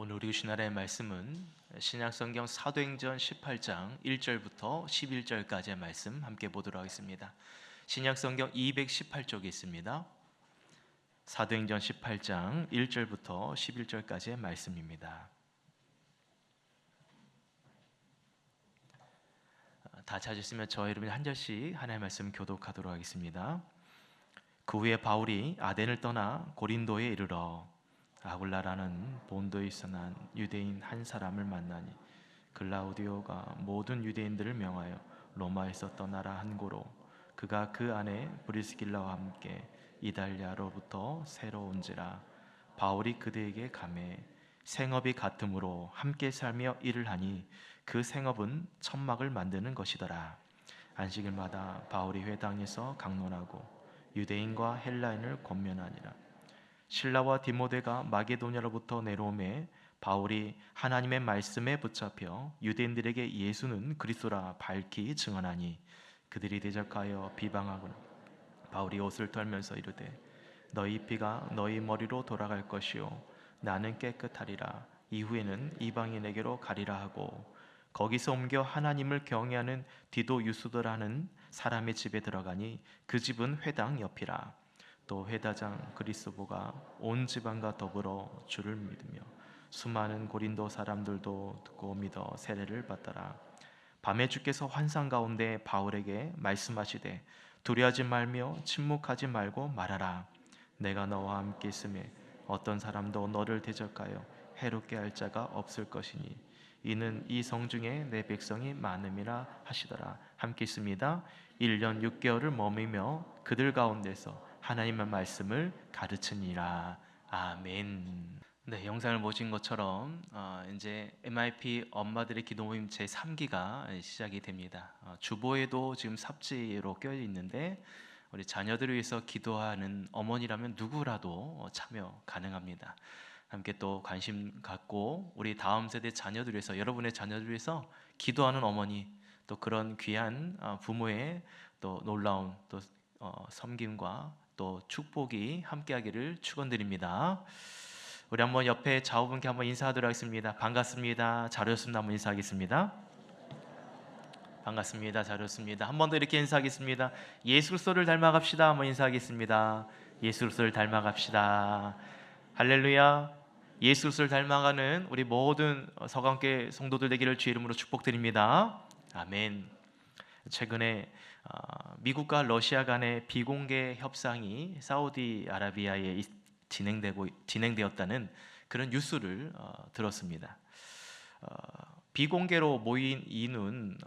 오늘 우리 주나라의 말씀은 신약성경 사도행전 18장 1절부터 11절까지의 말씀 함께 보도록 하겠습니다. 신약성경 218쪽에 있습니다. 사도행전 18장 1절부터 11절까지의 말씀입니다. 다 찾으시면 저와 여러분이 한 절씩 하나님의 말씀 교독하도록 하겠습니다. 그 후에 바울이 아덴을 떠나 고린도에 이르러 아굴라라는 본도에서 난 유대인 한 사람을 만나니 글라우디오가 모든 유대인들을 명하여 로마에서 떠나라 한 고로 그가 그 안에 브리스길라와 함께 이달리아로부터 새로 온지라. 바울이 그들에게 가매 생업이 같으므로 함께 살며 일을 하니 그 생업은 천막을 만드는 것이더라. 안식일마다 바울이 회당에서 강론하고 유대인과 헬라인을 권면하니라. 실라와 디모데가 마게도냐로부터 내려오매 바울이 하나님의 말씀에 붙잡혀 유대인들에게 예수는 그리스도라 밝히 증언하니 그들이 대적하여 비방하거나 바울이 옷을 털면서 이르되 너희 피가 너희 머리로 돌아갈 것이요 나는 깨끗하리라. 이후에는 이방인에게로 가리라 하고 거기서 옮겨 하나님을 경외하는 디도 유스도라는 사람의 집에 들어가니 그 집은 회당 옆이라. 또 회다장 그리스도가 온 지방과 더불어 주를 믿으며 수많은 고린도 사람들도 듣고 믿어 세례를 받더라. 밤에 주께서 환상 가운데 바울에게 말씀하시되 두려워하지 말며 침묵하지 말고 말하라. 내가 너와 함께 있음에 어떤 사람도 너를 대적하여 해롭게 할 자가 없을 것이니 이는 이 성중에 내 백성이 많음이라 하시더라. 함께 있습니다. 1년 6개월을 머미며 그들 가운데서 하나님의 말씀을 가르치니라. 아멘. 네, 영상을 보신 것처럼 이제 MIP 엄마들의 기도 모임 제 3기가 시작이 됩니다. 주보에도 지금 삽지로 껴 있는데 우리 자녀들을 위해서 기도하는 어머니라면 누구라도 참여 가능합니다. 함께 또 관심 갖고 우리 다음 세대 자녀들 위해서, 여러분의 자녀들 위해서 기도하는 어머니, 또 그런 귀한 부모의 또 놀라운 또 섬김과 또 축복이 함께하기를 축원드립니다. 우리 한번 옆에 좌우분께 한번 인사하도록 하겠습니다. 반갑습니다. 잘 오셨습니다. 한번 인사하겠습니다. 반갑습니다. 잘 오셨습니다. 한 번 더 이렇게 인사하겠습니다. 예수 그리스도를 닮아갑시다. 한번 인사하겠습니다. 예수 그리스도를 닮아갑시다. 할렐루야. 예수 그리스도를 닮아가는 우리 모든 서강교회 성도들 되기를 주의 이름으로 축복드립니다. 아멘. 최근에 미국과 러시아 간의 비공개 협상이 사우디아라비아에 진행되었다는 그런 뉴스를 들었습니다. 비공개로 모인 이유는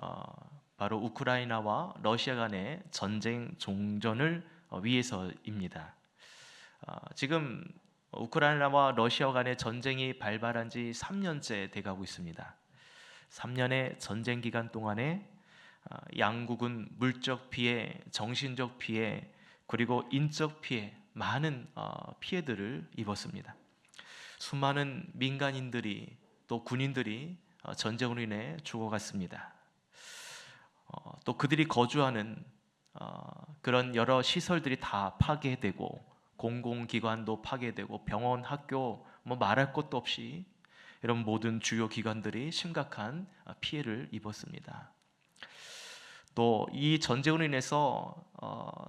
바로 우크라이나와 러시아 간의 전쟁 종전을 위해서입니다. 지금 우크라이나와 러시아 간의 전쟁이 발발한 지 3년째 돼가고 있습니다. 3년의 전쟁 기간 동안에 양국은 물적 피해, 정신적 피해, 그리고 인적 피해, 많은 피해들을 입었습니다. 수많은 민간인들이 또 군인들이 전쟁으로 인해 죽어갔습니다. 또 그들이 거주하는 그런 여러 시설들이 다 파괴되고 공공기관도 파괴되고 병원, 학교 뭐 말할 것도 없이 이런 모든 주요 기관들이 심각한 피해를 입었습니다. 또 이 전쟁으로 인해서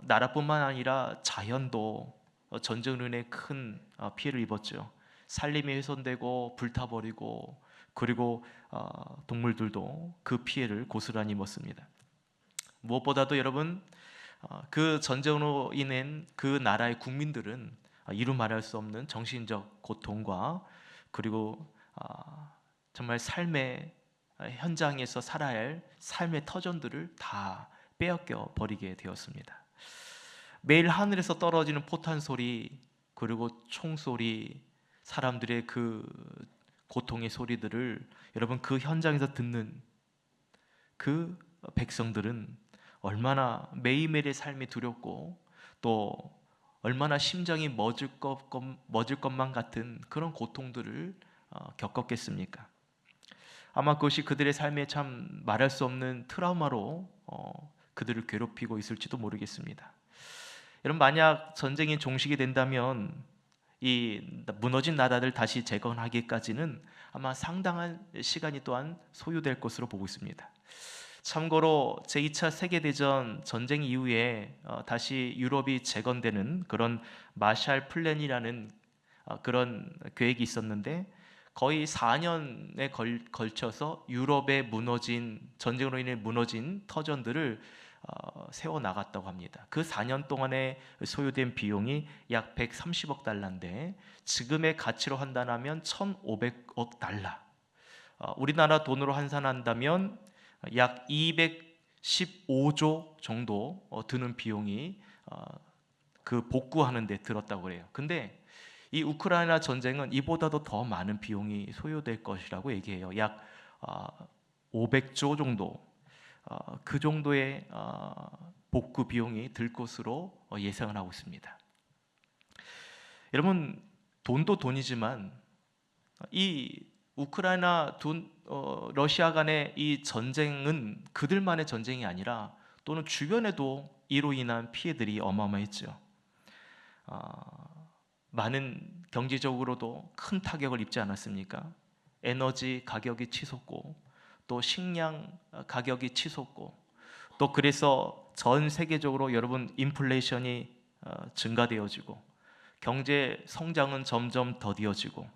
나라뿐만 아니라 자연도 전쟁으로 인해 큰 피해를 입었죠. 산림이 훼손되고 불타버리고 그리고 동물들도 그 피해를 고스란히 입었습니다. 무엇보다도 여러분, 그 전쟁으로 인한 그 나라의 국민들은 이루 말할 수 없는 정신적 고통과 그리고 정말 삶의 현장에서 살아야 할 삶의 터전들을 다 빼앗겨 버리게 되었습니다. 매일 하늘에서 떨어지는 포탄 소리, 그리고 총소리, 사람들의 그 고통의 소리들을 여러분 그 현장에서 듣는 그 백성들은 얼마나 매일매일의 삶이 두렵고 또 얼마나 심장이 멎을 것만 같은 그런 고통들을 겪었겠습니까? 아마 그것이 그들의 삶에 참 말할 수 없는 트라우마로 그들을 괴롭히고 있을지도 모르겠습니다. 여러분, 만약 전쟁이 종식이 된다면 이 무너진 나라를 다시 재건하기까지는 아마 상당한 시간이 또한 소요될 것으로 보고 있습니다. 참고로 제2차 세계대전 전쟁 이후에 다시 유럽이 재건되는 그런 마샬 플랜이라는 그런 계획이 있었는데, 거의 4년에 걸쳐서 유럽에 전쟁으로 인해 무너진 터전들을 세워 나갔다고 합니다. 그 4년 동안에 소요된 비용이 약 130억 달러인데 지금의 가치로 한다면 1,500억 달러. 우리나라 돈으로 환산한다면 약 215조 정도 드는 비용이 그 복구하는 데 들었다고 그래요. 근데 이 우크라이나 전쟁은 이보다도 더 많은 비용이 소요될 것이라고 얘기해요. 약 500조 정도, 그 정도의 복구 비용이 들 것으로 예상을 하고 있습니다. 여러분, 돈도 돈이지만 이 우크라이나 러시아 간의 이 전쟁은 그들만의 전쟁이 아니라 또는 주변에도 이로 인한 피해들이 어마어마했죠. 많은 경제적으로도 큰 타격을 입지 않았습니까? 에너지 가격이 치솟고 또 식량 가격이 치솟고 또 그래서 전 세계적으로 여러분 인플레이션이 증가되어지고 경제 성장은 점점 더디어지고,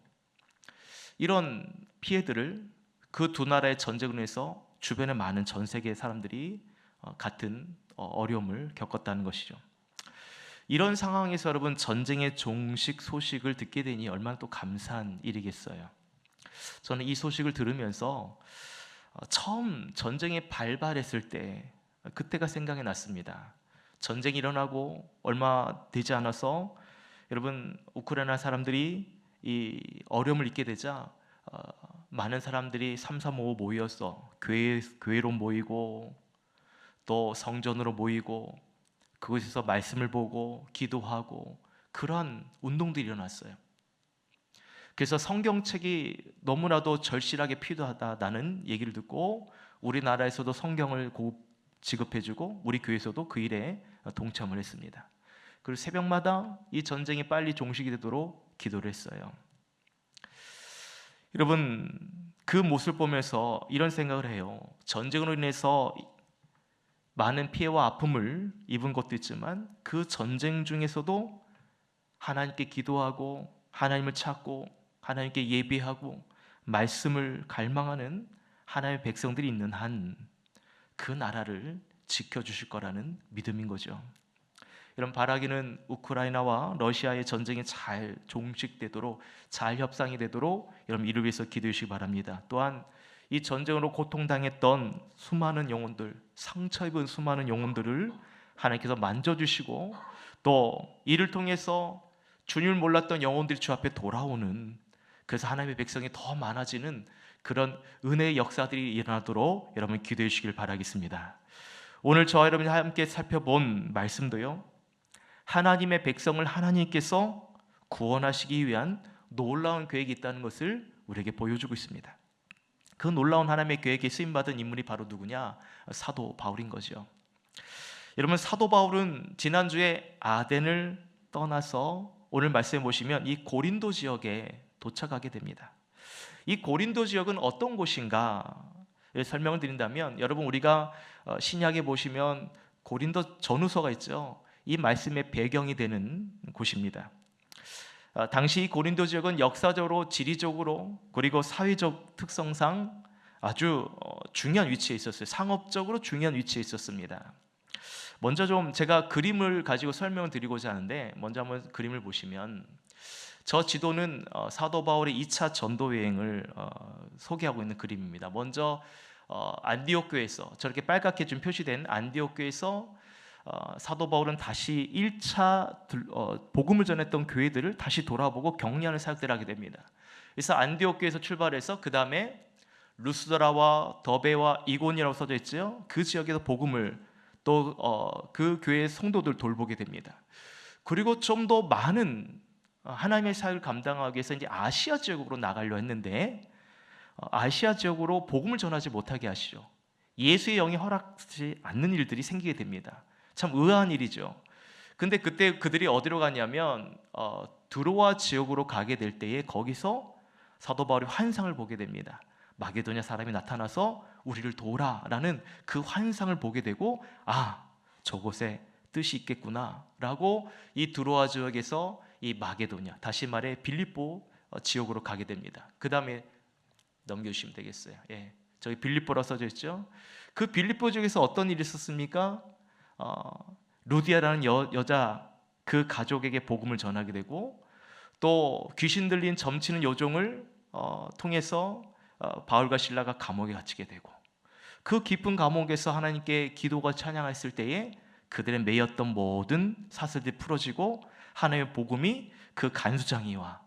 이런 피해들을 그 두 나라의 전쟁으로 인해서 주변의 많은 전 세계 사람들이 같은 어려움을 겪었다는 것이죠. 이런 상황에서 여러분 전쟁의 종식 소식을 듣게 되니 얼마나 또 감사한 일이겠어요. 저는 이 소식을 들으면서 처음 전쟁이 발발했을 때 그때가 생각이 났습니다. 전쟁이 일어나고 얼마 되지 않아서 여러분 우크라이나 사람들이 이 어려움을 잊게 되자 많은 사람들이 335 모여서 교회로 모이고 또 성전으로 모이고 그곳에서 말씀을 보고 기도하고 그러한 운동들이 일어났어요. 그래서 성경책이 너무나도 절실하게 필요하다는 얘기를 듣고 우리나라에서도 성경을 지급해주고 우리 교회에서도 그 일에 동참을 했습니다. 그리고 새벽마다 이 전쟁이 빨리 종식이 되도록 기도를 했어요. 여러분, 그 모습을 보면서 이런 생각을 해요. 전쟁으로 인해서 많은 피해와 아픔을 입은 것도 있지만 그 전쟁 중에서도 하나님께 기도하고 하나님을 찾고 하나님께 예배하고 말씀을 갈망하는 하나님의 백성들이 있는 한 그 나라를 지켜주실 거라는 믿음인 거죠. 여러분, 바라기는 우크라이나와 러시아의 전쟁이 잘 종식되도록, 잘 협상이 되도록 여러분 이를 위해서 기도해 주시기 바랍니다. 또한 이 전쟁으로 고통당했던 수많은 영혼들, 상처 입은 수많은 영혼들을 하나님께서 만져주시고 또 이를 통해서 주님을 몰랐던 영혼들이 주 앞에 돌아오는, 그래서 하나님의 백성이 더 많아지는 그런 은혜의 역사들이 일어나도록 여러분 기도해 주시길 바라겠습니다. 오늘 저와 여러분이 함께 살펴본 말씀도요, 하나님의 백성을 하나님께서 구원하시기 위한 놀라운 계획이 있다는 것을 우리에게 보여주고 있습니다. 그 놀라운 하나님의 계획에 쓰임받은 인물이 바로 누구냐? 사도 바울인 거죠. 여러분, 사도 바울은 지난주에 아덴을 떠나서 오늘 말씀해 보시면 이 고린도 지역에 도착하게 됩니다. 이 고린도 지역은 어떤 곳인가 설명을 드린다면, 여러분 우리가 신약에 보시면 고린도 전후서가 있죠. 이 말씀의 배경이 되는 곳입니다. 당시 고린도 지역은 역사적으로, 지리적으로 그리고 사회적 특성상 아주 중요한 위치에 있었어요. 상업적으로 중요한 위치에 있었습니다. 먼저 좀 제가 그림을 가지고 설명을 드리고자 하는데, 먼저 한번 그림을 보시면 저 지도는 사도 바울의 2차 전도 여행을 소개하고 있는 그림입니다. 먼저 안디옥 교회에서, 저렇게 빨갛게 좀 표시된 안디옥 교회에서 사도 바울은 다시 1차 복음을 전했던 교회들을 다시 돌아보고 격려하는 사역들을 하게 됩니다. 그래서 안디옥 교회에서 출발해서 그 다음에 루스드라와 더베와 이고니라고 써져 있죠. 그 지역에서 복음을 또 그 교회의 성도들 돌보게 됩니다. 그리고 좀 더 많은 하나님의 사역을 감당하기 위해서 이제 아시아 지역으로 나가려 했는데 아시아 지역으로 복음을 전하지 못하게 하시죠. 예수의 영이 허락하지 않는 일들이 생기게 됩니다. 참 의아한 일이죠. 근데 그때 그들이 어디로 가냐면 드로아 지역으로 가게 될 때에 거기서 사도 바울이 환상을 보게 됩니다. 마게도냐 사람이 나타나서 우리를 도우라라는 그 환상을 보게 되고, 아, 저곳에 뜻이 있겠구나라고 이 드로아 지역에서 이 마게도냐, 다시 말해 빌립보 지역으로 가게 됩니다. 그 다음에 넘겨주시면 되겠어요. 예, 저기 빌립보라 써져 있죠. 그 빌립보 지역에서 어떤 일이 있었습니까? 루디아라는 여자, 그 가족에게 복음을 전하게 되고, 또 귀신 들린 점치는 여종을 통해서 바울과 실라가 감옥에 갇히게 되고, 그 깊은 감옥에서 하나님께 기도가 찬양했을 때에 그들의 매였던 모든 사슬들이 풀어지고 하나님의 복음이 그 간수장이와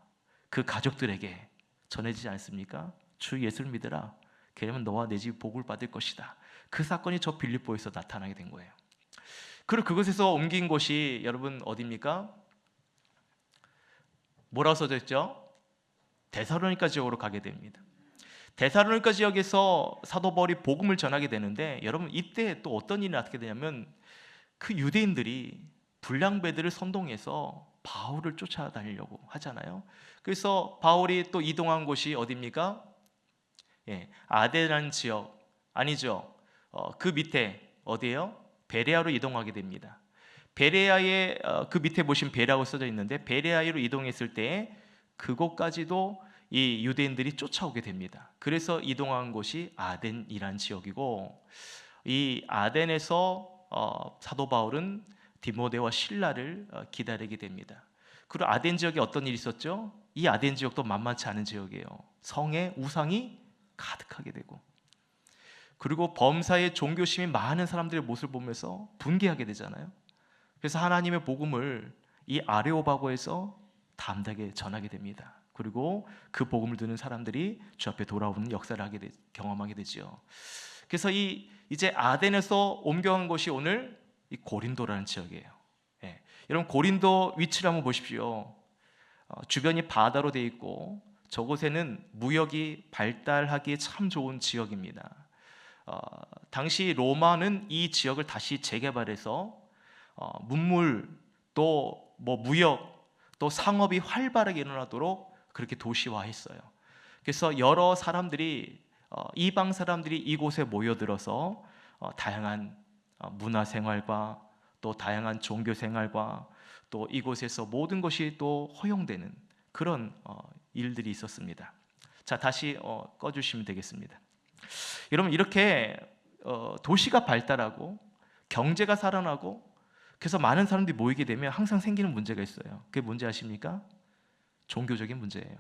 그 가족들에게 전해지지 않습니까? 주 예수를 믿으라, 그러면 너와 내 집이 복을 받을 것이다. 그 사건이 저 빌립보에서 나타나게 된 거예요. 그리고 그곳에서 옮긴 곳이 여러분 어디입니까? 뭐라고 써져 있죠? 데살로니가 지역으로 가게 됩니다. 데살로니가 지역에서 사도 바울이 복음을 전하게 되는데, 여러분 이때 또 어떤 일이 나타나게 되냐면, 그 유대인들이 불량배들을 선동해서 바울을 쫓아다니려고 하잖아요. 그래서 바울이 또 이동한 곳이 어디입니까? 예, 아데라는 지역 아니죠. 그 밑에 어디예요? 베레아로 이동하게 됩니다. 베레아의 그 밑에 보시면 베레아고 써져 있는데, 베레아로 이동했을 때 그곳까지도 이 유대인들이 쫓아오게 됩니다. 그래서 이동한 곳이 아덴이란 지역이고, 이 아덴에서 사도 바울은 디모데와 실라를 기다리게 됩니다. 그리고 아덴 지역에 어떤 일이 있었죠? 이 아덴 지역도 만만치 않은 지역이에요. 성에 우상이 가득하게 되고, 그리고 범사에 종교심이 많은 사람들의 모습을 보면서 분개하게 되잖아요. 그래서 하나님의 복음을 이 아레오바고에서 담대하게 전하게 됩니다. 그리고 그 복음을 듣는 사람들이 주 앞에 돌아오는 역사를 경험하게 되죠. 그래서 이제 아덴에서 옮겨간 곳이 오늘 이 고린도라는 지역이에요. 예. 여러분 고린도 위치를 한번 보십시오. 주변이 바다로 되어 있고, 저곳에는 무역이 발달하기에 참 좋은 지역입니다. 당시 로마는 이 지역을 다시 재개발해서 문물, 또 무역, 또 상업이 활발하게 일어나도록 그렇게 도시화했어요. 그래서 여러 사람들이, 이방 사람들이 이곳에 모여들어서 다양한 문화생활과 또 다양한 종교생활과 또 이곳에서 모든 것이 또 허용되는 그런 일들이 있었습니다. 자, 다시 꺼주시면 되겠습니다. 여러분 이렇게 도시가 발달하고 경제가 살아나고, 그래서 많은 사람들이 모이게 되면 항상 생기는 문제가 있어요. 그게 뭔지 아십니까? 종교적인 문제예요.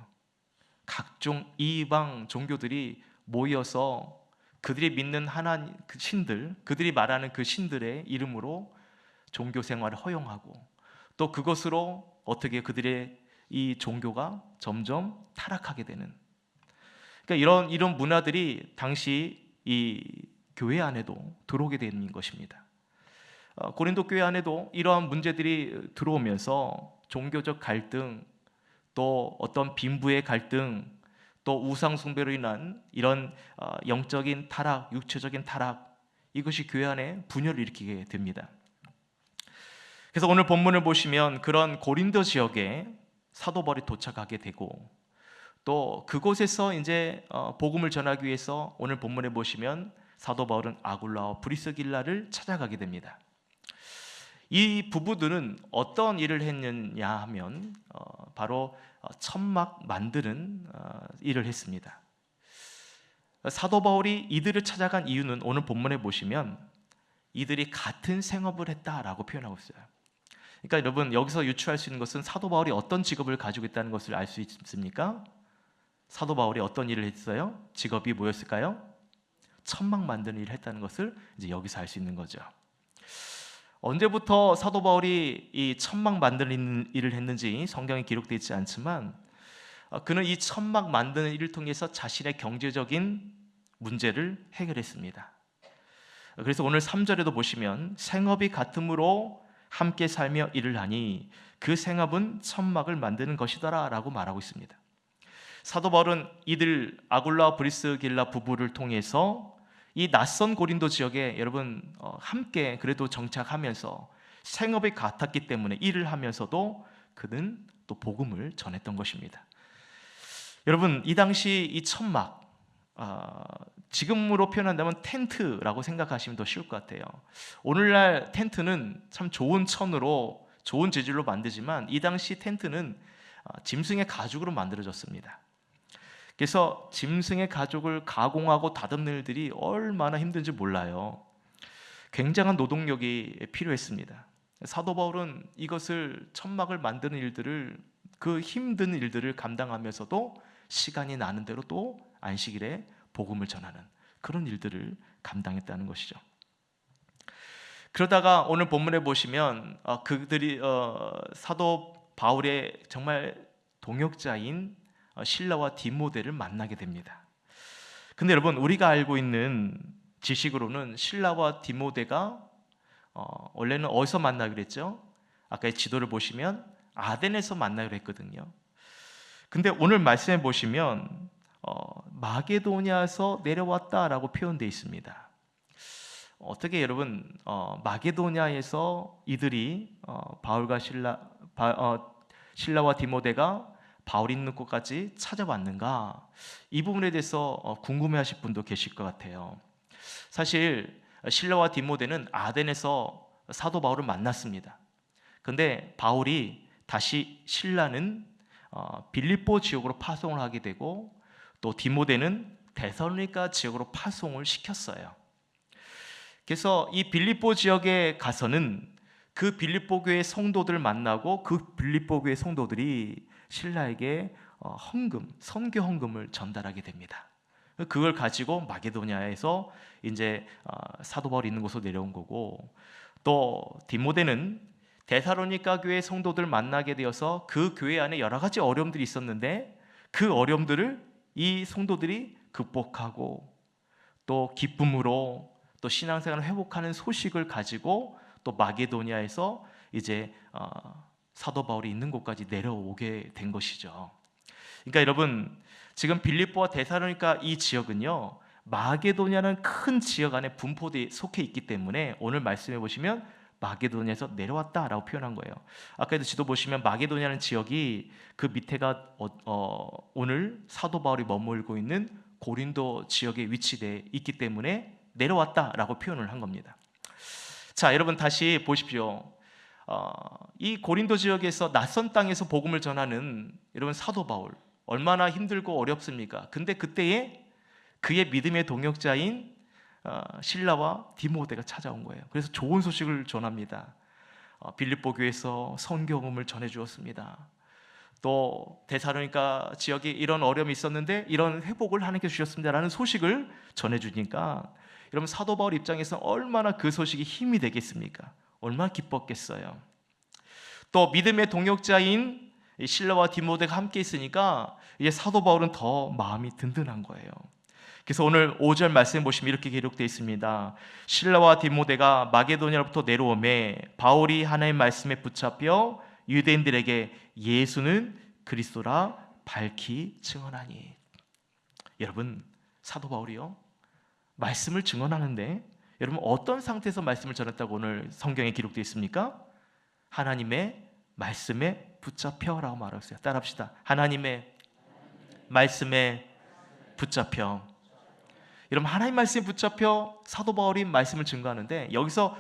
각종 이방 종교들이 모여서 그들이 믿는 하나님, 그 신들, 그들이 말하는 그 신들의 이름으로 종교 생활을 허용하고, 또 그것으로 어떻게 그들의 이 종교가 점점 타락하게 되는, 그러니까 이런 문화들이 당시 이 교회 안에도 들어오게 되는 것입니다. 고린도 교회 안에도 이러한 문제들이 들어오면서 종교적 갈등, 또 어떤 빈부의 갈등, 또 우상 숭배로 인한 이런 영적인 타락, 육체적인 타락, 이것이 교회 안에 분열을 일으키게 됩니다. 그래서 오늘 본문을 보시면 그런 고린도 지역에 사도 바울이 도착하게 되고, 또 그곳에서 이제 복음을 전하기 위해서 오늘 본문에 보시면 사도 바울은 아굴라와 브리스길라를 찾아가게 됩니다. 이 부부들은 어떤 일을 했느냐 하면 바로 천막 만드는 일을 했습니다. 사도 바울이 이들을 찾아간 이유는 오늘 본문에 보시면 이들이 같은 생업을 했다라고 표현하고 있어요. 그러니까 여러분 여기서 유추할 수 있는 것은 사도 바울이 어떤 직업을 가지고 있다는 것을 알 수 있습니까? 사도 바울이 어떤 일을 했어요? 직업이 뭐였을까요? 천막 만드는 일을 했다는 것을 이제 여기서 알 수 있는 거죠. 언제부터 사도 바울이 이 천막 만드는 일을 했는지 성경에 기록되어 있지 않지만, 그는 이 천막 만드는 일을 통해서 자신의 경제적인 문제를 해결했습니다. 그래서 오늘 3절에도 보시면 생업이 같으므로 함께 살며 일을 하니 그 생업은 천막을 만드는 것이더라 라고 말하고 있습니다. 사도 바울은 이들 아굴라와 브리스길라 부부를 통해서 이 낯선 고린도 지역에 여러분 함께 그래도 정착하면서 생업이 같았기 때문에 일을 하면서도 그는 또 복음을 전했던 것입니다. 여러분, 이 당시 이 천막, 지금으로 표현한다면 텐트라고 생각하시면 더 쉬울 것 같아요. 오늘날 텐트는 참 좋은 천으로, 좋은 재질로 만들지만 이 당시 텐트는 짐승의 가죽으로 만들어졌습니다. 그래서 짐승의 가죽을 가공하고 다듬는 일들이 얼마나 힘든지 몰라요. 굉장한 노동력이 필요했습니다. 사도 바울은 이것을, 천막을 만드는 일들을, 그 힘든 일들을 감당하면서도 시간이 나는 대로 또 안식일에 복음을 전하는 그런 일들을 감당했다는 것이죠. 그러다가 오늘 본문에 보시면 그들이 사도 바울의 정말 동역자인 실라와 디모데를 만나게 됩니다. 근데 여러분, 우리가 알고 있는 지식으로는 실라와 디모데가 원래는 어디서 만나기로 했죠? 아까 지도를 보시면 아덴에서 만나기로 했거든요. 근데 오늘 말씀해 보시면 마게도냐에서 내려왔다라고 표현되어 있습니다. 어떻게 여러분, 마게도냐에서 이들이 바울과 실라와 디모데가 바울 있는 곳까지 찾아왔는가? 이 부분에 대해서 궁금해하실 분도 계실 것 같아요. 사실 실라와 디모데는 아덴에서 사도 바울을 만났습니다. 근데 바울이 다시, 실라는 빌립보 지역으로 파송을 하게 되고 또 디모데는 데살로니가 지역으로 파송을 시켰어요. 그래서 이 빌립보 지역에 가서는 그 빌립보 교회 성도들을 만나고 그 빌립보 교회 성도들이 실라에게 선교 헌금을 전달하게 됩니다. 그걸 가지고 마게도냐에서 이제 사도 바울이 있는 곳으로 내려온 거고, 또 디모데는 데살로니가 교회 성도들을 만나게 되어서 그 교회 안에 여러 가지 어려움들이 있었는데 그 어려움들을 이 성도들이 극복하고 또 기쁨으로 또 신앙생활을 회복하는 소식을 가지고 또 마게도냐에서 이제 사도 바울이 있는 곳까지 내려오게 된 것이죠. 그러니까 여러분, 지금 빌립보와 데살로니가 이 지역은요, 마게도냐는 큰 지역 안에 분포되어 속해 있기 때문에 오늘 말씀해 보시면 마게도냐에서 내려왔다라고 표현한 거예요. 아까도 지도 보시면 마게도냐는 지역이 그 밑에가 오늘 사도 바울이 머물고 있는 고린도 지역에 위치되어 있기 때문에 내려왔다라고 표현을 한 겁니다. 자, 여러분 다시 보십시오. 이 고린도 지역에서 낯선 땅에서 복음을 전하는 여러분 사도 바울, 얼마나 힘들고 어렵습니까? 근데 그때에 그의 믿음의 동역자인 실라와 디모데가 찾아온 거예요. 그래서 좋은 소식을 전합니다. 빌립보 교회에서 선교음을 전해주었습니다. 또 데살로니가 지역에 이런 어려움이 있었는데 이런 회복을 하나님께서 주셨습니다라는 소식을 전해주니까 여러분, 사도 바울 입장에서 얼마나 그 소식이 힘이 되겠습니까? 얼마나 기뻤겠어요. 또 믿음의 동역자인 실라와 디모데가 함께 있으니까 이제 사도 바울은 더 마음이 든든한 거예요. 그래서 오늘 5절 말씀 보시면 이렇게 기록되어 있습니다. 실라와 디모데가 마게도냐로부터 내려오매 바울이 하나님의 말씀에 붙잡혀 유대인들에게 예수는 그리스도라 밝히 증언하니. 여러분, 사도 바울이요, 말씀을 증언하는데 여러분 어떤 상태에서 말씀을 전했다고 오늘 성경에 기록되어 있습니까? 하나님의 말씀에 붙잡혀라고 말하고 있어요. 따라합시다. 하나님의 말씀에 붙잡혀. 여러분, 하나님 말씀에 붙잡혀 사도 바울이 말씀을 증거하는데 여기서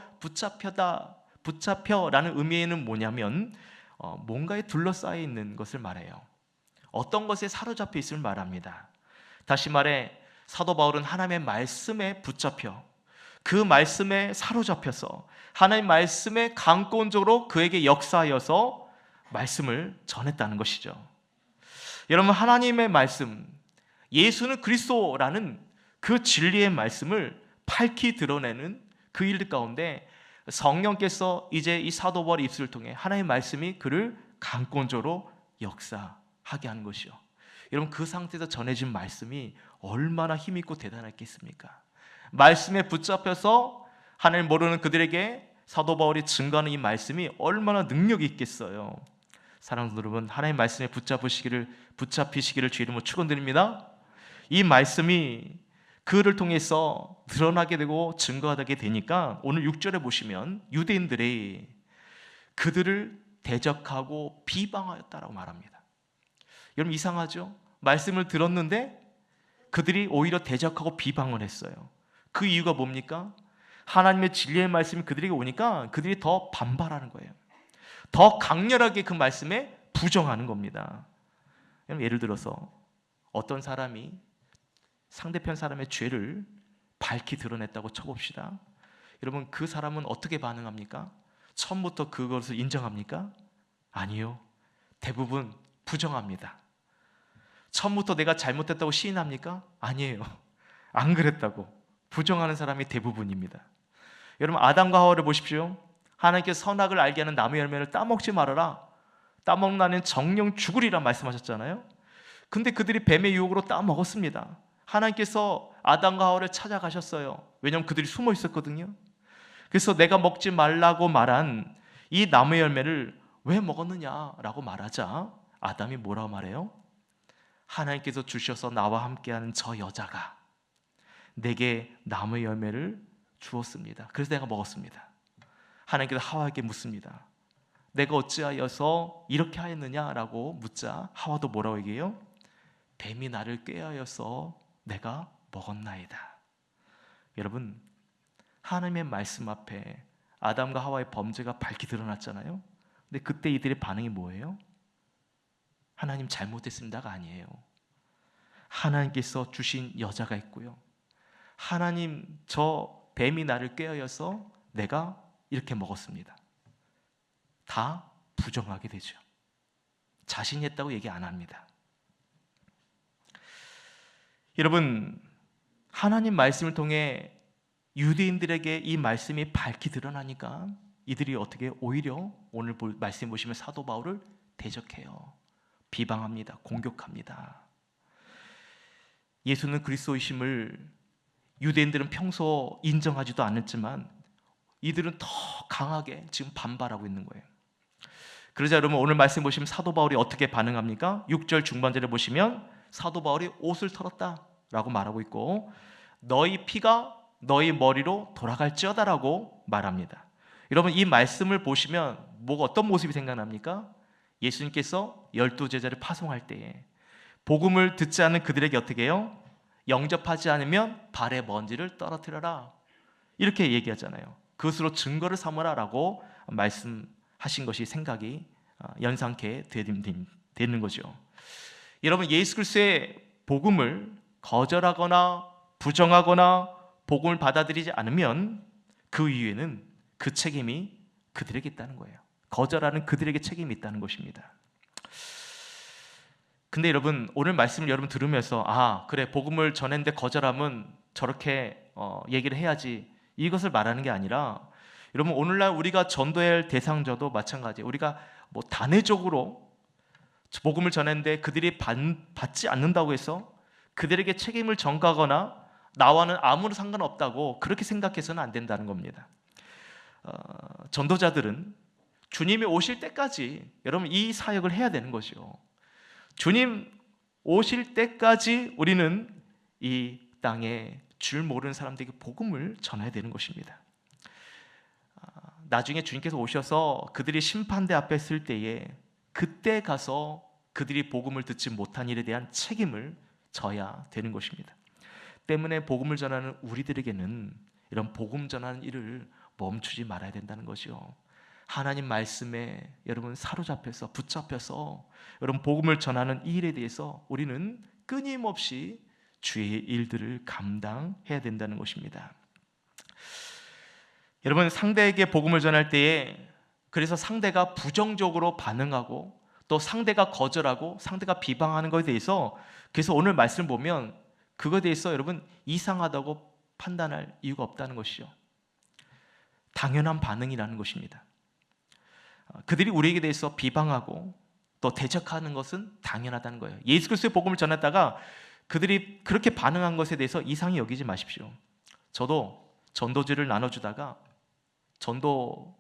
붙잡혀라는 의미에는 뭐냐면 뭔가에 둘러싸여 있는 것을 말해요. 어떤 것에 사로잡혀 있음을 말합니다. 다시 말해 사도 바울은 하나님의 말씀에 붙잡혀 그 말씀에 사로잡혀서 하나님 말씀에 강권적으로 그에게 역사하여서 말씀을 전했다는 것이죠. 여러분, 하나님의 말씀, 예수는 그리스도라는 그 진리의 말씀을 밝히 드러내는 그 일 가운데 성령께서 이제 이 사도 바울의 입술을 통해 하나님의 말씀이 그를 강권적으로 역사하게 하는 것이요. 여러분, 그 상태에서 전해진 말씀이 얼마나 힘있고 대단했겠습니까? 말씀에 붙잡혀서 하나님 모르는 그들에게 사도 바울이 증거하는 이 말씀이 얼마나 능력이 있겠어요. 사랑하는 여러분, 하나님의 말씀에 붙잡히시기를 주 이름으로 축원드립니다. 이 말씀이 그를 통해서 드러나게 되고 증거하게 되니까 오늘 6절에 보시면 유대인들이 그들을 대적하고 비방하였다라고 말합니다. 여러분 이상하죠? 말씀을 들었는데 그들이 오히려 대적하고 비방을 했어요. 그 이유가 뭡니까? 하나님의 진리의 말씀이 그들에게 오니까 그들이 더 반발하는 거예요. 더 강렬하게 그 말씀에 부정하는 겁니다. 예를 들어서 어떤 사람이 상대편 사람의 죄를 밝히 드러냈다고 쳐봅시다. 여러분 그 사람은 어떻게 반응합니까? 처음부터 그것을 인정합니까? 아니요. 대부분 부정합니다. 처음부터 내가 잘못했다고 시인합니까? 아니에요. 안 그랬다고 부정하는 사람이 대부분입니다. 여러분 아담과 하와를 보십시오. 하나님께서 선악을 알게 하는 나무 열매를 따먹지 말아라. 따먹나는 정령 죽으리라 말씀하셨잖아요. 근데 그들이 뱀의 유혹으로 따먹었습니다. 하나님께서 아담과 하와를 찾아가셨어요. 왜냐하면 그들이 숨어 있었거든요. 그래서 내가 먹지 말라고 말한 이 나무 열매를 왜 먹었느냐라고 말하자 아담이 뭐라고 말해요? 하나님께서 주셔서 나와 함께하는 저 여자가 내게 나무 열매를 주었습니다. 그래서 내가 먹었습니다. 하나님께서 하와에게 묻습니다. 내가 어찌하여서 이렇게 하였느냐라고 묻자 하와도 뭐라고 얘기해요? 뱀이 나를 꾀하여서 내가 먹었나이다. 여러분 하나님의 말씀 앞에 아담과 하와의 범죄가 밝히 드러났잖아요. 근데 그때 이들의 반응이 뭐예요? 하나님 잘못했습니다가 아니에요. 하나님께서 주신 여자가 있고요. 하나님 저 뱀이 나를 꾀하여서 내가 이렇게 먹었습니다. 다 부정하게 되죠. 자신이 했다고 얘기 안 합니다. 여러분 하나님 말씀을 통해 유대인들에게 이 말씀이 밝히 드러나니까 이들이 어떻게 오히려 오늘 말씀 보시면 사도 바울을 대적해요. 비방합니다. 공격합니다. 예수는 그리스도이심을 유대인들은 평소 인정하지도 않았지만 이들은 더 강하게 지금 반발하고 있는 거예요. 그러자 여러분 오늘 말씀 보시면 사도 바울이 어떻게 반응합니까? 6절 중반절에 보시면 사도 바울이 옷을 털었다 라고 말하고 있고 너희 피가 너희 머리로 돌아갈지어다라고 말합니다. 여러분 이 말씀을 보시면 뭐가 어떤 모습이 생각납니까? 예수님께서 12제자를 파송할 때에 복음을 듣지 않는 그들에게 어떻게 해요? 영접하지 않으면 발에 먼지를 떨어뜨려라 이렇게 얘기하잖아요. 그것으로 증거를 삼으라 라고 말씀하신 것이 생각이 연상케 되는 거죠. 여러분 예수 그리스도의 복음을 거절하거나 부정하거나 복음을 받아들이지 않으면 그 이유에는 그 책임이 그들에게 있다는 거예요. 거절하는 그들에게 책임이 있다는 것입니다. 근데 여러분 오늘 말씀을 여러분 들으면서 아 그래 복음을 전했는데 거절하면 저렇게 얘기를 해야지 이것을 말하는 게 아니라 여러분 오늘날 우리가 전도해야 할 대상자도 마찬가지예요. 우리가 뭐 단회적으로 복음을 전했는데 그들이 받지 않는다고 해서 그들에게 책임을 전가하거나 나와는 아무런 상관없다고 그렇게 생각해서는 안 된다는 겁니다. 전도자들은 주님이 오실 때까지 여러분 이 사역을 해야 되는 거죠. 주님 오실 때까지 우리는 이 땅에 줄 모르는 사람들에게 복음을 전해야 되는 것입니다. 나중에 주님께서 오셔서 그들이 심판대 앞에 설 때에 그때 가서 그들이 복음을 듣지 못한 일에 대한 책임을 져야 되는 것입니다. 때문에 복음을 전하는 우리들에게는 이런 복음 전하는 일을 멈추지 말아야 된다는 거죠. 하나님 말씀에 여러분 사로잡혀서 붙잡혀서 여러분 복음을 전하는 이 일에 대해서 우리는 끊임없이 주의 일들을 감당해야 된다는 것입니다. 여러분 상대에게 복음을 전할 때에 그래서 상대가 부정적으로 반응하고 또 상대가 거절하고 상대가 비방하는 것에 대해서 그래서 오늘 말씀 보면 그거에 대해서 여러분 이상하다고 판단할 이유가 없다는 것이죠. 당연한 반응이라는 것입니다. 그들이 우리에게 대해서 비방하고 또 대적하는 것은 당연하다는 거예요. 예수 그리스도의 복음을 전했다가 그들이 그렇게 반응한 것에 대해서 이상히 여기지 마십시오. 저도 전도지를 나눠주다가 전도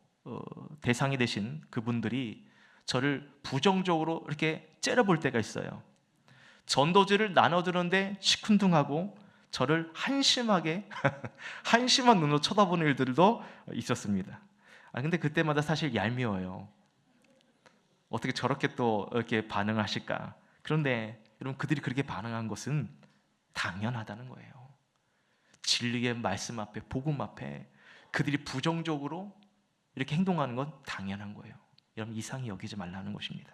대상이 되신 그분들이 저를 부정적으로 이렇게 째려볼 때가 있어요. 전도지를 나눠주는데 시큰둥하고 저를 한심하게 한심한 눈으로 쳐다보는 일들도 있었습니다. 근데 그때마다 사실 얄미워요. 어떻게 저렇게 또 이렇게 반응을 하실까? 그런데 여러분, 그들이 그렇게 반응한 것은 당연하다는 거예요. 진리의 말씀 앞에, 복음 앞에 그들이 부정적으로 이렇게 행동하는 건 당연한 거예요. 여러분, 이상히 여기지 말라는 것입니다.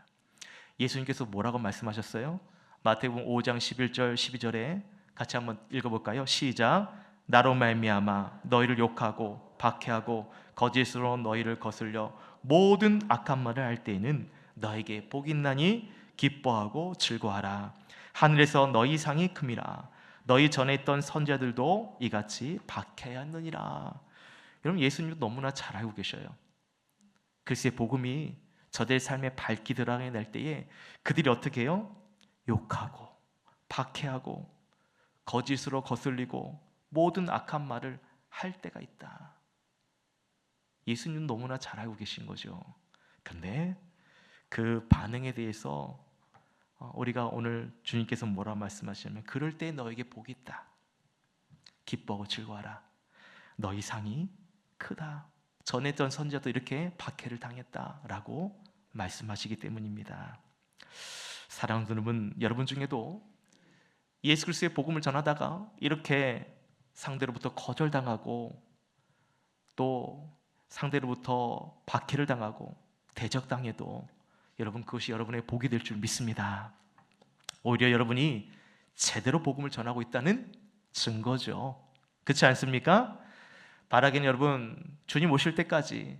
예수님께서 뭐라고 말씀하셨어요? 마태복음 5장 11절 12절에 같이 한번 읽어볼까요? 시작. 나로 말미암아 너희를 욕하고 박해하고 거짓으로 너희를 거슬려 모든 악한 말을 할 때에는 너에게 복이 있나니 기뻐하고 즐거워하라. 하늘에서 너희 상이 큼이라. 너희 전에 있던 선지자들도 이같이 박해하였느니라. 여러분, 예수님도 너무나 잘 알고 계셔요. 글쎄, 복음이 저들의 삶에 밝기 드러낼 때에 그들이 어떻게 해요? 욕하고 박해하고 거짓으로 거슬리고 모든 악한 말을 할 때가 있다. 예수님은 너무나 잘 알고 계신 거죠. 그런데 그 반응에 대해서 우리가 오늘 주님께서 뭐라 말씀하시냐면, 그럴 때 너에게 복이 있다. 기뻐하고 즐거워하라. 너희 상이 크다. 전했던 선지자도 이렇게 박해를 당했다라고 말씀하시기 때문입니다. 사랑하는 여러분 중에도 예수 그리스도의 복음을 전하다가 이렇게 상대로부터 거절당하고 또 상대로부터 박해를 당하고 대적당해도 여러분, 그것이 여러분의 복이 될 줄 믿습니다. 오히려 여러분이 제대로 복음을 전하고 있다는 증거죠. 그렇지 않습니까? 바라기는 여러분, 주님 오실 때까지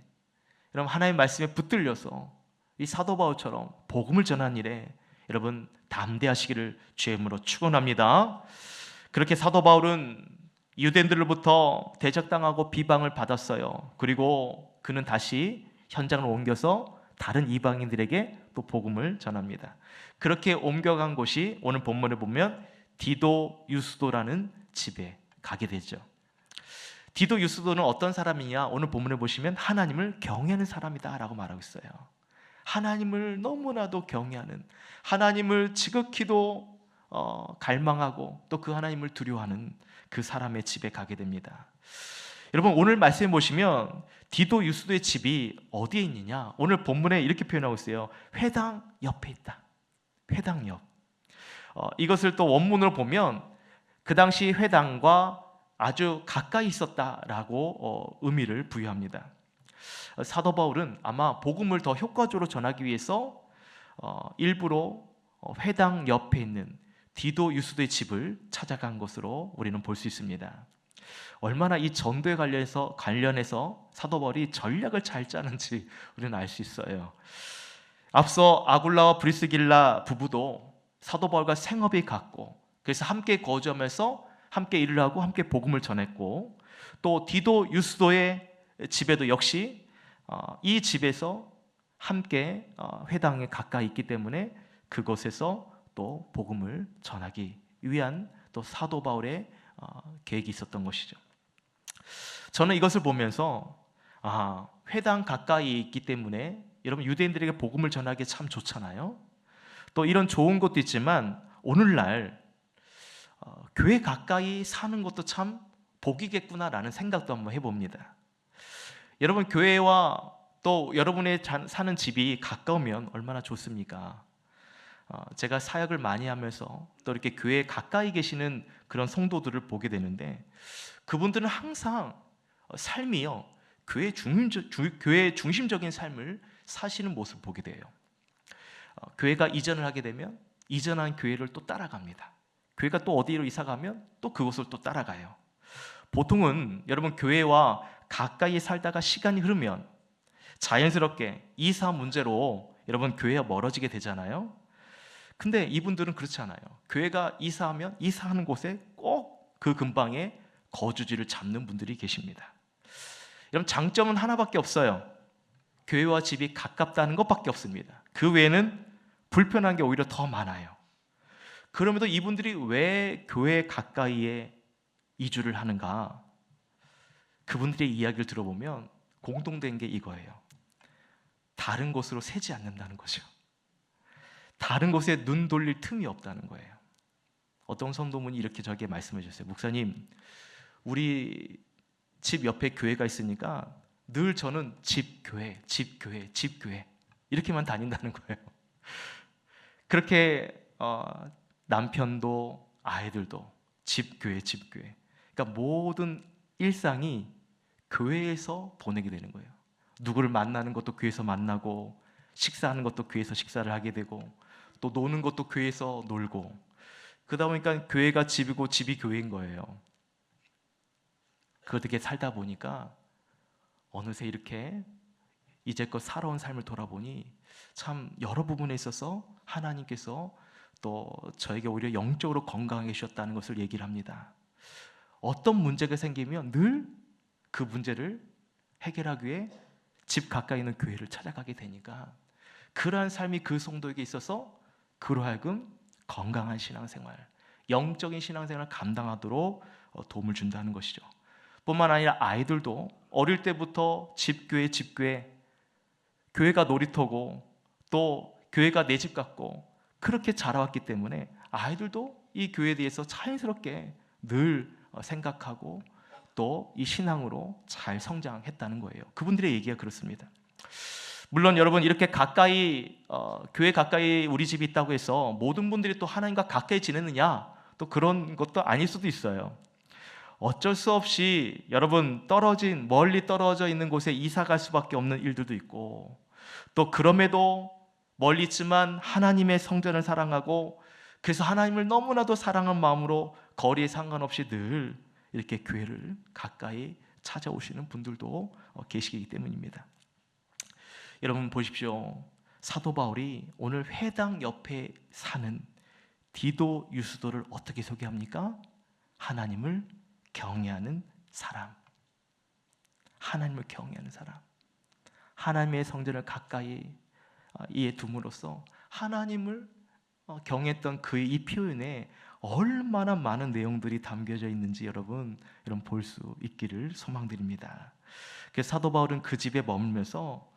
여러분 하나님의 말씀에 붙들려서 이 사도 바울처럼 복음을 전하는 일에 여러분 담대하시기를 주의 이름으로 축원합니다. 그렇게 사도 바울은 유대인들로부터 대적당하고 비방을 받았어요. 그리고 그는 다시 현장을 옮겨서 다른 이방인들에게 또 복음을 전합니다. 그렇게 옮겨간 곳이 오늘 본문에 보면 디도 유스도라는 집에 가게 되죠. 디도 유스도는 어떤 사람이냐? 오늘 본문에 보시면 하나님을 경외하는 사람이다 라고 말하고 있어요. 하나님을 너무나도 경외하는, 하나님을 지극히도 갈망하고 또 그 하나님을 두려워하는 그 사람의 집에 가게 됩니다. 여러분, 오늘 말씀해 보시면 디도 유스도의 집이 어디에 있느냐? 오늘 본문에 이렇게 표현하고 있어요. 회당 옆에 있다. 회당 옆. 이것을 또 원문으로 보면 그 당시 회당과 아주 가까이 있었다라고 의미를 부여합니다. 사도 바울은 아마 복음을 더 효과적으로 전하기 위해서 일부러 회당 옆에 있는 디도 유스도의 집을 찾아간 것으로 우리는 볼 수 있습니다. 얼마나 이 전도에 관련해서 사도 바울이 전략을 잘 짜는지 우리는 알 수 있어요. 앞서 아굴라와 브리스길라 부부도 사도 바울과 생업이 같고, 그래서 함께 거주하면서 함께 일을 하고 함께 복음을 전했고, 또 디도 유스도의 집에도 역시 이 집에서 함께 회당에 가까이 있기 때문에 그곳에서 또 복음을 전하기 위한 또 사도 바울의 계획이 있었던 것이죠. 저는 이것을 보면서 회당 가까이 있기 때문에 여러분 유대인들에게 복음을 전하기 참 좋잖아요. 또 이런 좋은 것도 있지만 오늘날 교회 가까이 사는 것도 참 복이겠구나라는 생각도 한번 해봅니다. 여러분, 교회와 또 여러분의 사는 집이 가까우면 얼마나 좋습니까? 제가 사역을 많이 하면서 또 이렇게 교회에 가까이 계시는 그런 성도들을 보게 되는데, 그분들은 항상 삶이요, 교회 중심적인 삶을 사시는 모습을 보게 돼요. 교회가 이전을 하게 되면 이전한 교회를 또 따라갑니다. 교회가 또 어디로 이사 가면 또 그곳을 또 따라가요. 보통은 여러분 교회와 가까이 살다가 시간이 흐르면 자연스럽게 이사 문제로 여러분 교회와 멀어지게 되잖아요. 근데 이분들은 그렇지 않아요. 교회가 이사하면 이사하는 곳에 꼭 그 근방에 거주지를 잡는 분들이 계십니다. 여러분, 장점은 하나밖에 없어요. 교회와 집이 가깝다는 것밖에 없습니다. 그 외에는 불편한 게 오히려 더 많아요. 그럼에도 이분들이 왜 교회 가까이에 이주를 하는가? 그분들의 이야기를 들어보면 공통된 게 이거예요. 다른 곳으로 새지 않는다는 거죠. 다른 곳에 눈 돌릴 틈이 없다는 거예요. 어떤 성도분이 이렇게 저에게 말씀해 주셨어요. 목사님, 우리 집 옆에 교회가 있으니까 늘 저는 집교회, 집교회, 집교회 이렇게만 다닌다는 거예요. 그렇게 남편도 아이들도 집교회, 집교회. 그러니까 모든 일상이 교회에서 보내게 되는 거예요. 누구를 만나는 것도 교회에서 만나고, 식사하는 것도 교회에서 식사를 하게 되고, 또 노는 것도 교회에서 놀고, 그러다 보니까 교회가 집이고 집이 교회인 거예요. 그렇게 살다 보니까 어느새 이렇게 이제껏 살아온 삶을 돌아보니 참 여러 부분에 있어서 하나님께서 또 저에게 오히려 영적으로 건강하게 해주셨다는 것을 얘기를 합니다. 어떤 문제가 생기면 늘 그 문제를 해결하기 위해 집 가까이 있는 교회를 찾아가게 되니까 그러한 삶이 그 성도에게 있어서 그로 하여금 건강한 신앙생활, 영적인 신앙생활을 감당하도록 도움을 준다는 것이죠. 뿐만 아니라 아이들도 어릴 때부터 집교회, 집교회, 교회가 놀이터고 또 교회가 내 집 같고 그렇게 자라왔기 때문에 아이들도 이 교회에 대해서 자연스럽게 늘 생각하고 또 이 신앙으로 잘 성장했다는 거예요. 그분들의 얘기가 그렇습니다. 물론 여러분 이렇게 가까이 교회 가까이 우리 집이 있다고 해서 모든 분들이 또 하나님과 가까이 지내느냐, 또 그런 것도 아닐 수도 있어요. 어쩔 수 없이 여러분 멀리 떨어져 있는 곳에 이사 갈 수밖에 없는 일들도 있고, 또 그럼에도 멀리 있지만 하나님의 성전을 사랑하고 그래서 하나님을 너무나도 사랑하는 마음으로 거리에 상관없이 늘 이렇게 교회를 가까이 찾아오시는 분들도 계시기 때문입니다. 여러분 보십시오. 사도 바울이 오늘 회당 옆에 사는 디도 유스도를 어떻게 소개합니까? 하나님을 경외하는 사람, 하나님을 경외하는 사람, 하나님의 성전을 가까이 이에 둠으로써 하나님을 경외했던 그의 이 표현에 얼마나 많은 내용들이 담겨져 있는지 여러분 볼 수 있기를 소망드립니다. 그래서 사도 바울은 그 집에 머물면서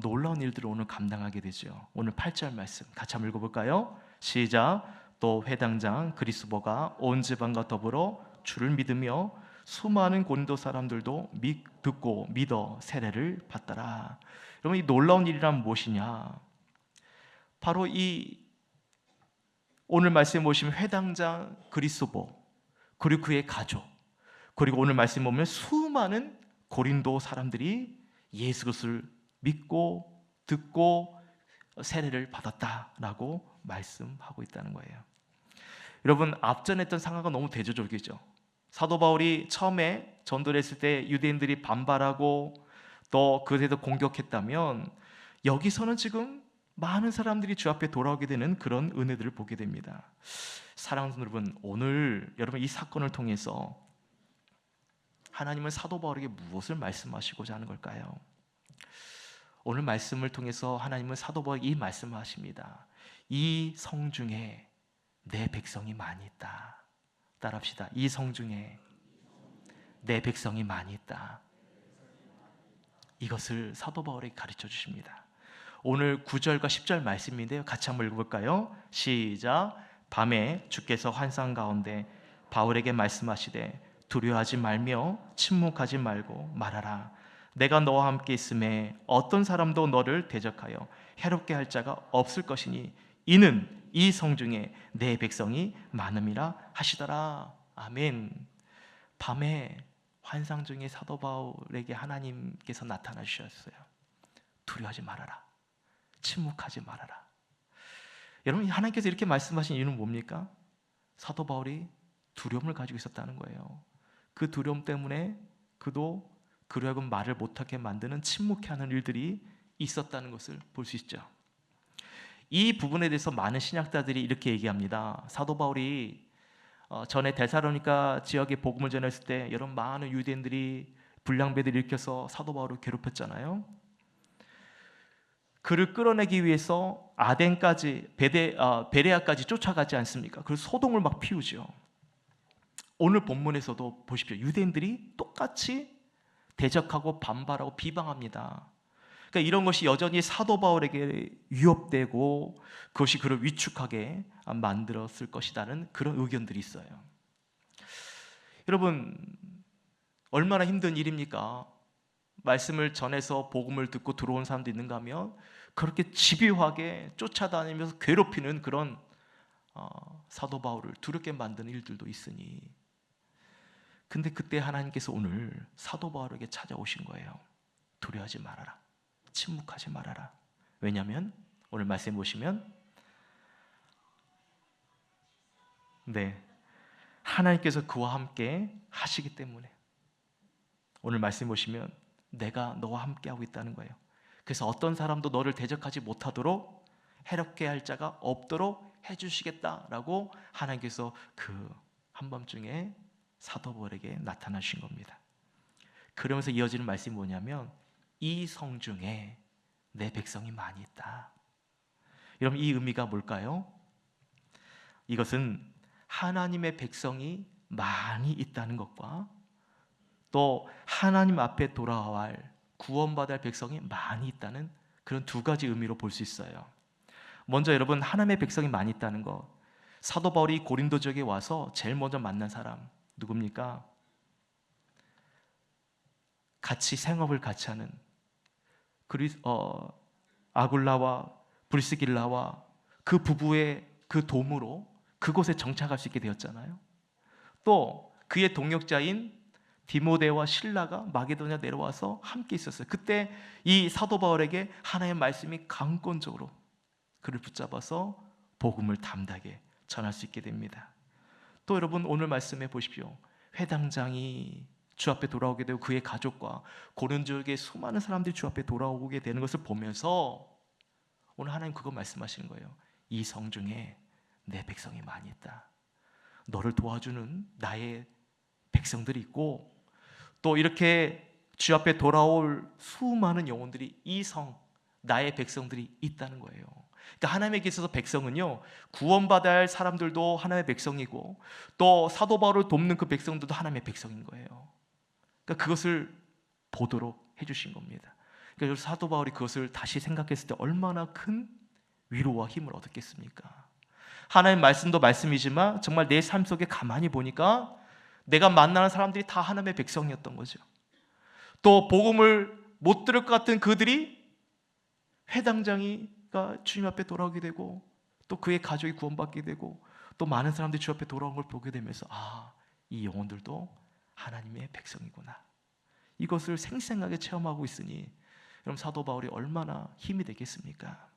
놀라운 일들을 오늘 감당하게 되죠. 오늘 8절 말씀 같이 한번 읽어볼까요? 시작. 또 회당장 그리스보가 온 지방과 더불어 주를 믿으며 수많은 고린도 사람들도 듣고 믿어 세례를 받더라. 여러분 이 놀라운 일이란 무엇이냐? 바로 이 오늘 말씀에 보시면 회당장 그리스보 그리고 그의 가족, 그리고 오늘 말씀에 보면 수많은 고린도 사람들이 예수 그리스도를 믿고 듣고 세례를 받았다라고 말씀하고 있다는 거예요. 여러분 앞전에 했던 상황과 너무 대조적이죠. 사도 바울이 처음에 전도를 했을 때 유대인들이 반발하고 또 그에 대해서 공격했다면, 여기서는 지금 많은 사람들이 주 앞에 돌아오게 되는 그런 은혜들을 보게 됩니다. 사랑하는 여러분, 오늘 여러분 이 사건을 통해서 하나님은 사도 바울에게 무엇을 말씀하시고자 하는 걸까요? 오늘 말씀을 통해서 하나님은 사도 바울에게 이 말씀을 하십니다. 이 성중에 내 백성이 많이 있다. 따라합시다. 이 성중에 내 백성이 많이 있다. 이것을 사도 바울에게 가르쳐 주십니다. 오늘 9절과 10절 말씀인데요, 같이 한번 읽어볼까요? 시작. 밤에 주께서 환상 가운데 바울에게 말씀하시되 두려워하지 말며 침묵하지 말고 말하라. 내가 너와 함께 있음에 어떤 사람도 너를 대적하여 해롭게 할 자가 없을 것이니 이는 이 성중에 내 백성이 많음이라 하시더라. 아멘. 밤에 환상 중에 사도 바울에게 하나님께서 나타나 주셨어요. 두려워하지 말아라. 침묵하지 말아라. 여러분 하나님께서 이렇게 말씀하신 이유는 뭡니까? 사도 바울이 두려움을 가지고 있었다는 거예요. 그 두려움 때문에 그도 그로 하여금 말을 못하게 만드는 침묵해하는 일들이 있었다는 것을 볼 수 있죠. 이 부분에 대해서 많은 신학자들이 이렇게 얘기합니다. 사도 바울이 전에 데살로니가 지역에 복음을 전했을 때 여러분 많은 유대인들이 불량배들을 일으켜서 사도 바울을 괴롭혔잖아요. 그를 끌어내기 위해서 아덴까지 베레아까지 쫓아가지 않습니까? 그래서 소동을 막 피우죠. 오늘 본문에서도 보십시오. 유대인들이 똑같이 대적하고 반발하고 비방합니다. 그러니까 이런 것이 여전히 사도 바울에게 위협되고 그것이 그를 위축하게 만들었을 것이라는 그런 의견들이 있어요. 여러분 얼마나 힘든 일입니까? 말씀을 전해서 복음을 듣고 들어온 사람도 있는가 하면 그렇게 집요하게 쫓아다니면서 괴롭히는 그런 사도 바울을 두렵게 만드는 일들도 있으니, 근데 그때 하나님께서 오늘 사도 바울에게 찾아오신 거예요. 두려워하지 말아라, 침묵하지 말아라. 왜냐하면 오늘 말씀 보시면 하나님께서 그와 함께 하시기 때문에, 오늘 말씀 보시면 내가 너와 함께 하고 있다는 거예요. 그래서 어떤 사람도 너를 대적하지 못하도록 해롭게 할 자가 없도록 해주시겠다라고 하나님께서 그 한밤중에 사도 바울에게 나타나신 겁니다. 그러면서 이어지는 말씀이 뭐냐면 이 성 중에 내 백성이 많이 있다. 여러분, 이 의미가 뭘까요? 이것은 하나님의 백성이 많이 있다는 것과 또 하나님 앞에 돌아와야 할 구원받을 할 백성이 많이 있다는 그런 두 가지 의미로 볼 수 있어요. 먼저 여러분, 하나님의 백성이 많이 있다는 것, 사도 바울이 고린도 지역에 와서 제일 먼저 만난 사람 누굽니까? 같이 생업을 같이 하는 아굴라와 브리스길라와 그 부부의 그 도움으로 그곳에 정착할 수 있게 되었잖아요. 또 그의 동역자인 디모데와 실라가 마게도냐 내려와서 함께 있었어요. 그때 이 사도 바울에게 하나님의 말씀이 강권적으로 그를 붙잡아서 복음을 담대하게 전할 수 있게 됩니다. 또 여러분, 오늘 말씀해 보십시오. 회당장이 주 앞에 돌아오게 되고 그의 가족과 고린도의 수많은 사람들이 주 앞에 돌아오게 되는 것을 보면서 오늘 하나님 그거 말씀하시는 거예요. 이 성 중에 내 백성이 많이 있다. 너를 도와주는 나의 백성들이 있고 또 이렇게 주 앞에 돌아올 수많은 영혼들이 이 성, 나의 백성들이 있다는 거예요. 그러니까 하나님에게 있어서 백성은요, 구원받아야 할 사람들도 하나님의 백성이고 또 사도 바울을 돕는 그 백성들도 하나님의 백성인 거예요. 그러니까 그것을 보도록 해주신 겁니다. 그러니까 사도 바울이 그것을 다시 생각했을 때 얼마나 큰 위로와 힘을 얻었겠습니까? 하나님 말씀도 말씀이지만 정말 내 삶 속에 가만히 보니까 내가 만나는 사람들이 다 하나님의 백성이었던 거죠. 또 복음을 못 들을 것 같은 그들이 회당장이가 주님 앞에 돌아오게 되고 또 그의 가족이 구원받게 되고 또 많은 사람들이 주 앞에 돌아온 걸 보게 되면서 이 영혼들도 하나님의 백성이구나. 이것을 생생하게 체험하고 있으니 여러분, 사도 바울이 얼마나 힘이 되겠습니까?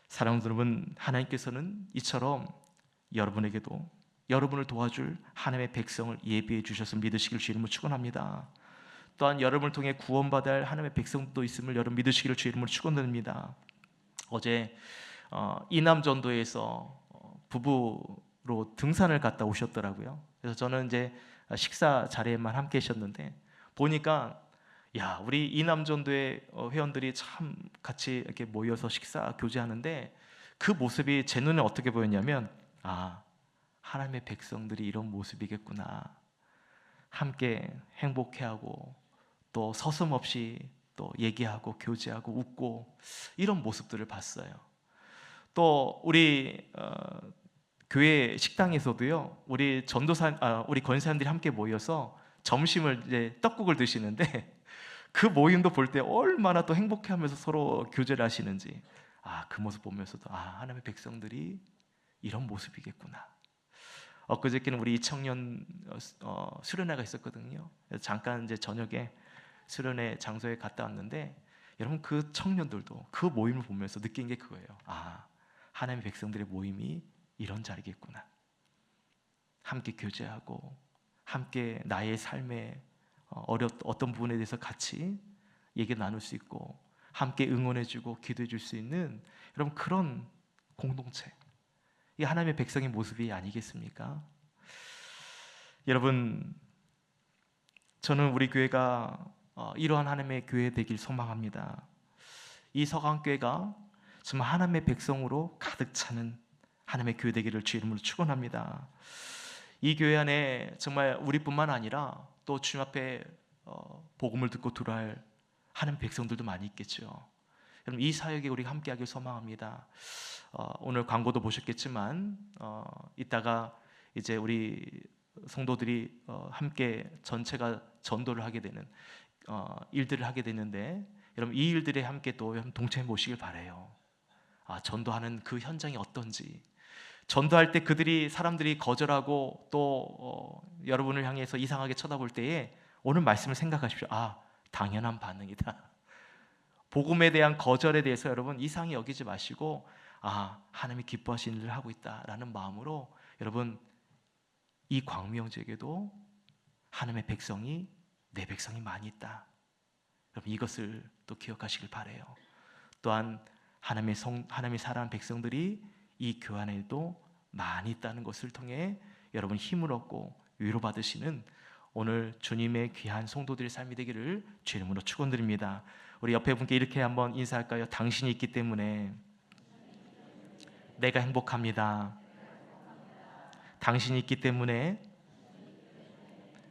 사랑하는 여러분, 하나님께서는 이처럼 여러분에게도 여러분을 도와줄 하나님의 백성을 예비해 주셔서 믿으시길 주 이름으로 축원합니다. 또한 여러분을 통해 구원받아야 할 하나님의 백성도 있음을 여러분 믿으시기를 주 이름으로 축원드립니다. 어제 이남전도에서 부부로 등산을 갔다 오셨더라고요. 그래서 저는 이제 식사 자리에만 함께 계셨는데 보니까 우리 이남전도의 회원들이 참 같이 이렇게 모여서 식사 교제하는데 그 모습이 제 눈에 어떻게 보였냐면 하나님의 백성들이 이런 모습이겠구나. 함께 행복해하고 또 서슴없이 또 얘기하고 교제하고 웃고 이런 모습들을 봤어요. 또 우리 교회 식당에서도요, 우리 우리 권사님들이 함께 모여서 점심을 이제 떡국을 드시는데 그 모임도 볼 때 얼마나 또 행복해하면서 서로 교제를 하시는지 그 모습 보면서도 하나님의 백성들이 이런 모습이겠구나. 엊그저께는 우리 청년 수련회가 있었거든요. 그래서 잠깐 이제 저녁에 수련회 장소에 갔다 왔는데 여러분, 그 청년들도 그 모임을 보면서 느낀 게 그거예요. 하나님의 백성들의 모임이 이런 자리겠구나. 함께 교제하고 함께 나의 삶의 어떤 부분에 대해서 같이 얘기 나눌 수 있고 함께 응원해주고 기도해줄 수 있는 여러분, 그런 공동체, 이 하나님의 백성의 모습이 아니겠습니까? 여러분, 저는 우리 교회가 이러한 하나님의 교회 되길 소망합니다. 이 서강교회가 정말 하나님의 백성으로 가득 차는 하나님의 교회 되기를 주 이름으로 축원합니다. 이 교회 안에 정말 우리뿐만 아니라 또 주님 앞에 복음을 듣고 들어야 할 하나님의 백성들도 많이 있겠죠. 여러분, 이 사역에 우리가 함께하길 소망합니다. 오늘 광고도 보셨겠지만 이따가 이제 우리 성도들이 함께 전체가 전도를 하게 되는 일들을 하게 됐는데 여러분 이 일들에 함께 또 동참해 보시길 바래요. 전도하는 그 현장이 어떤지, 전도할 때 사람들이 거절하고 또 여러분을 향해서 이상하게 쳐다볼 때에 오늘 말씀을 생각하십시오. 당연한 반응이다. 복음에 대한 거절에 대해서 여러분 이상히 여기지 마시고 하나님이 기뻐하시는 일을 하고 있다라는 마음으로 여러분 이 광명지에게도 하나님의 백성이, 내 백성이 많이 있다. 여러분 이것을 또 기억하시길 바래요. 또한 하나님의 사랑하는 백성들이 이 교회 안에도 많이 있다는 것을 통해 여러분 힘을 얻고 위로받으시는 오늘 주님의 귀한 성도들의 삶이 되기를 주 이름으로 축원드립니다. 우리 옆에 분께 이렇게 한번 인사할까요? 당신이 있기 때문에 내가 행복합니다. 당신이 있기 때문에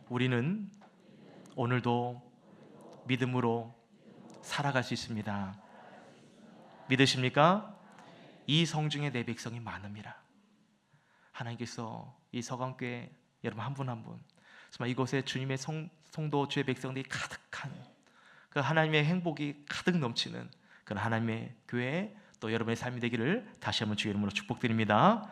우리는 오늘도 믿음으로 살아갈 수 있습니다. 믿으십니까? 이 성중에 내 백성이 많음이라. 하나님께서 이 서강교회 여러분 한 분 한 분, 정말 이곳에 주님의 성도 주의 백성들이 가득한 그 하나님의 행복이 가득 넘치는 그런 하나님의 교회, 또 여러분의 삶이 되기를 다시 한번 주의 이름으로 축복드립니다.